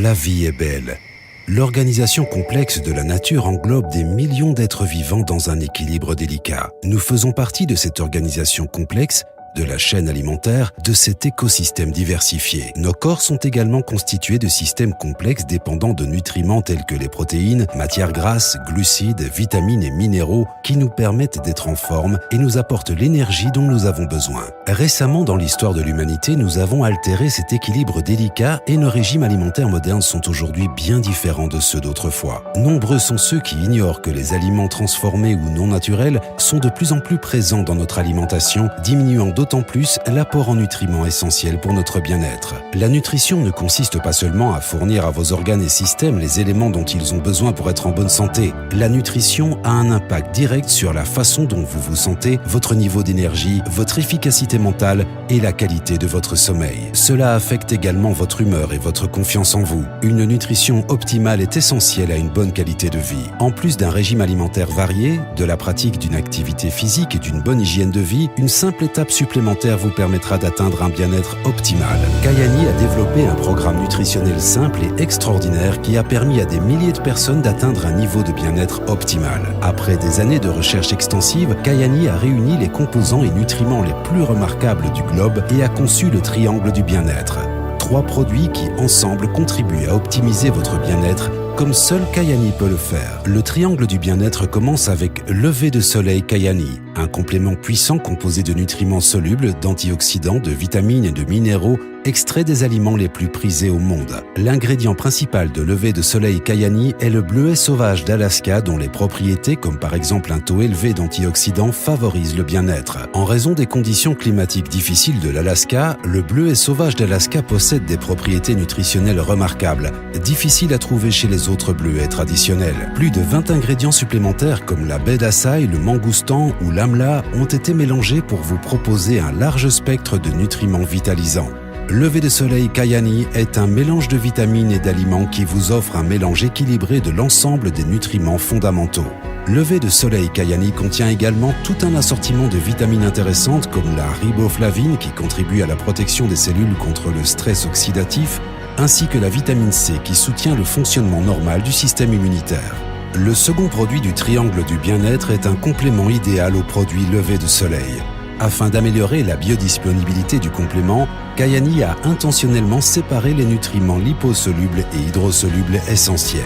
la vie est belle. L'organisation complexe de la nature englobe des millions d'êtres vivants dans un équilibre délicat. Nous faisons partie de cette organisation complexe, de la chaîne alimentaire, de cet écosystème diversifié. Nos corps sont également constitués de systèmes complexes dépendant de nutriments tels que les protéines, matières grasses, glucides, vitamines et minéraux qui nous permettent d'être en forme et nous apportent l'énergie dont nous avons besoin. Récemment, dans l'histoire de l'humanité, nous avons altéré cet équilibre délicat et nos régimes alimentaires modernes sont aujourd'hui bien différents de ceux d'autrefois. Nombreux sont ceux qui ignorent que les aliments transformés ou non naturels sont de plus en plus présents dans notre alimentation, diminuant d'autant plus l'apport en nutriments essentiels pour notre bien-être. La nutrition ne consiste pas seulement à fournir à vos organes et systèmes les éléments dont ils ont besoin pour être en bonne santé. La nutrition a un impact direct sur la façon dont vous vous sentez, votre niveau d'énergie, votre efficacité mentale et la qualité de votre sommeil. Cela affecte également votre humeur et votre confiance en vous. Une nutrition optimale est essentielle à une bonne qualité de vie. En plus d'un régime alimentaire varié, de la pratique d'une activité physique et d'une bonne hygiène de vie, une simple étape supplémentaire vous permettra d'atteindre un bien-être optimal. Kayani a développé un programme nutritionnel simple et extraordinaire qui a permis à des milliers de personnes d'atteindre un niveau de bien-être optimal. Après des années de recherche extensive, Kayani a réuni les composants et nutriments les plus remarquables du globe et a conçu le triangle du bien-être. 3 produits qui, ensemble, contribuent à optimiser votre bien-être comme seul Kayani peut le faire. Le triangle du bien-être commence avec Lever de soleil Kayani, un complément puissant composé de nutriments solubles, d'antioxydants, de vitamines et de minéraux extraits des aliments les plus prisés au monde. L'ingrédient principal de Lever de soleil Kayani est le bleuet sauvage d'Alaska dont les propriétés, comme par exemple un taux élevé d'antioxydants, favorisent le bien-être. En raison des conditions climatiques difficiles de l'Alaska, le bleuet sauvage d'Alaska possède des propriétés nutritionnelles remarquables, difficiles à trouver chez les autres bleuets traditionnels. Plus de 20 ingrédients supplémentaires comme la baie d'Açaï, le mangoustan ou l'amla ont été mélangés pour vous proposer un large spectre de nutriments vitalisants. Lever de soleil Kayani est un mélange de vitamines et d'aliments qui vous offre un mélange équilibré de l'ensemble des nutriments fondamentaux. Lever de soleil Kayani contient également tout un assortiment de vitamines intéressantes comme la riboflavine qui contribue à la protection des cellules contre le stress oxydatif, ainsi que la vitamine C qui soutient le fonctionnement normal du système immunitaire. Le second produit du triangle du bien-être est un complément idéal au produit Lever de soleil. Afin d'améliorer la biodisponibilité du complément, Kayani a intentionnellement séparé les nutriments liposolubles et hydrosolubles essentiels.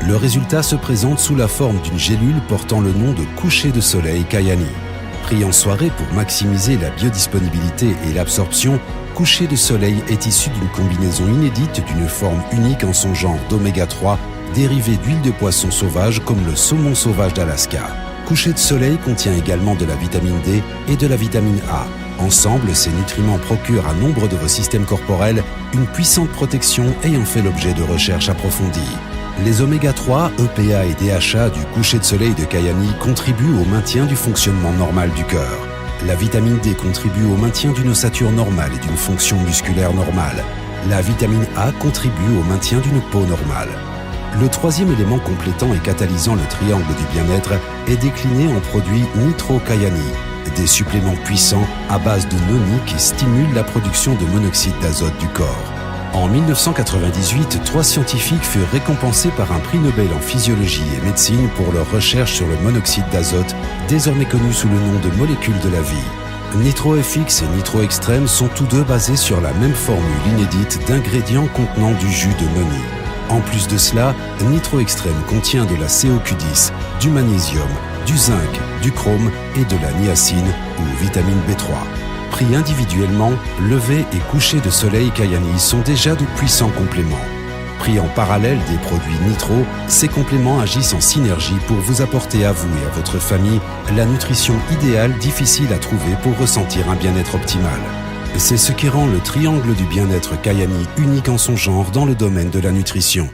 Le résultat se présente sous la forme d'une gélule portant le nom de coucher de soleil Kayani. Pris en soirée pour maximiser la biodisponibilité et l'absorption, coucher de soleil est issu d'une combinaison inédite d'une forme unique en son genre d'oméga 3, dérivé d'huile de poisson sauvage comme le saumon sauvage d'Alaska. Coucher de soleil contient également de la vitamine D et de la vitamine A. Ensemble, ces nutriments procurent à nombre de vos systèmes corporels une puissante protection ayant fait l'objet de recherches approfondies. Les oméga 3, EPA et DHA du coucher de soleil de Kayani contribuent au maintien du fonctionnement normal du cœur. La vitamine D contribue au maintien d'une ossature normale et d'une fonction musculaire normale. La vitamine A contribue au maintien d'une peau normale. Le troisième élément complétant et catalysant le triangle du bien-être est décliné en produit Nitro Kayani, des suppléments puissants à base de noni qui stimulent la production de monoxyde d'azote du corps. En 1998, 3 scientifiques furent récompensés par un prix Nobel en physiologie et médecine pour leurs recherches sur le monoxyde d'azote, désormais connu sous le nom de molécule de la vie. NitroFX et NitroExtreme sont tous deux basés sur la même formule inédite d'ingrédients contenant du jus de noni. En plus de cela, NitroExtreme contient de la CoQ10, du magnésium, du zinc, du chrome et de la niacine ou vitamine B3. Pris individuellement, Lever et coucher de soleil Kayani sont déjà de puissants compléments. Pris en parallèle des produits Nitro, ces compléments agissent en synergie pour vous apporter à vous et à votre famille la nutrition idéale difficile à trouver pour ressentir un bien-être optimal. C'est ce qui rend le triangle du bien-être Kayani unique en son genre dans le domaine de la nutrition.